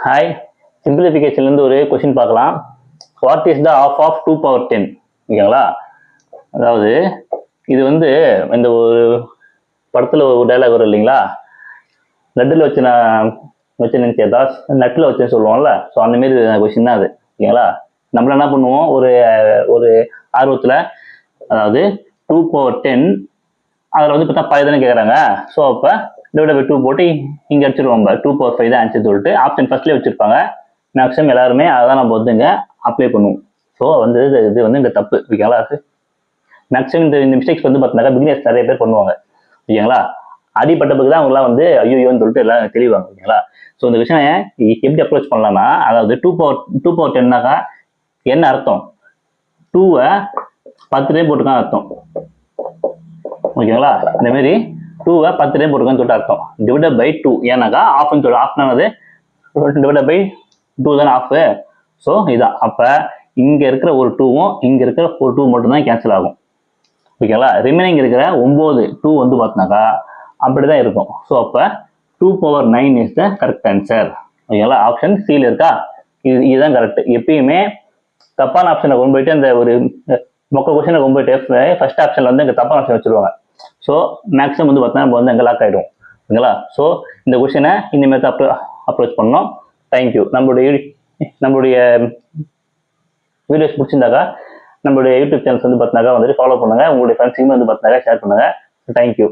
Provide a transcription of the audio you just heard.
Hi, சிம்பிளிஃபிகேஷன்லேருந்து ஒரு question பார்க்கலாம். What is the of of 2 power 10? ஓகேங்களா? அதாவது இது வந்து இந்த ஒரு படத்தில் ஒரு டைலாக் வரும் இல்லைங்களா, லட்டில் வச்சு நினைச்சதா நட்டில் வச்சுன்னு சொல்லுவோம்ல. ஸோ அந்தமாரி கொஷின் தான் அது. ஓகேங்களா? நம்மள என்ன பண்ணுவோம், ஒரு ஒரு ஆர்வத்தில், அதாவது 2 power 10 அதில் வந்து பார்த்தா 5 தானே கேட்குறாங்க. ஸோ அப்போ டிவைட் பை 2 போட்டு இங்கே அடிச்சிருவோம். 2 power 5 தான் ஆன்சர் சொல்லிட்டு ஆப்ஷன் ஃபர்ஸ்ட்லேயே வச்சிருப்பாங்க. மேக்ஸிமம் எல்லாருமே அதான் நம்ம வந்து இங்கே அப்ளை பண்ணுவோம். ஸோ வந்து இது வந்து இங்கே தப்பு. ஓகேங்களா? மேக்ஸிமம் இந்த மிஸ்டேக்ஸ் வந்து பார்த்தீங்கன்னா பிகினர்ஸ் நிறைய பேர் பண்ணுவாங்க. ஓகேங்களா? அடிப்பட்ட பிறகு தான் அவங்களாம் வந்து ஐயோன்னு சொல்லிட்டு எல்லாம் தெளிவாங்க. ஓகேங்களா? ஸோ இந்த விஷயம் எப்படி அப்ரோச் பண்ணலாம்னா, அதாவது 2 power 10னாக்கா என்ன அர்த்தம்? 2வை 10 டைம் போட்டுக்கான் அர்த்தம். ஓகேங்களா? இந்த மாதிரி 2வை 10 டைம் போட்டுக்கான்னு சொல்லிட்டு அர்த்தம். டிவைட் பை 2 ஏன்னாக்கா ஆஃப்னு சொல்லி ஆஃப்னானது டிவைட் பை 2 தானே ஆஃப். ஸோ இதான். அப்போ இங்கே இருக்கிற ஒரு 2வும் இங்கே இருக்கிற ஒரு 2 மட்டும்தான் கேன்சல் ஆகும். ஓகேங்களா? ரிமைனிங் இருக்கிற 9 2 வந்து பார்த்தினாக்கா அப்படிதான் இருக்கும். ஸோ அப்போ 2 power 9 is the correct answer. ஓகேங்களா? ஆப்ஷன் சியில் இருக்கா? இதுதான் கரெக்ட். எப்பயுமே தப்பான ஆப்ஷனை கொண்டு போயிட்டு அந்த ஒரு மொக்க கொஸ்டினை கொண்டு போயிட்டு ஃபர்ஸ்ட் ஆப்ஷன்ல வந்து இங்கே தப்பான ஆப்ஷன் வச்சிருவாங்க. ஸோ மேக்ஸிமம் வந்து பார்த்தீங்கன்னா நம்ம வந்து அங்கே லாக் ஆகிடும். ஓகேங்களா? ஸோ இந்த கொஸ்டினை இனிமேல் தான் அப்ரோச் பண்ணோம். தேங்க்யூ. நம்மளுடைய வீடியோஸ் பிடிச்சிருந்தாக்கா நம்மளுடைய யூடியூப் சேனல்ஸ் வந்து பார்த்தினாக்கா வந்துட்டு ஃபாலோ பண்ணுங்க. உங்களுடைய ஃப்ரெண்ட்ஸுக்குமே வந்து பார்த்தினாக்கா ஷேர் பண்ணுங்க. தேங்க்யூ.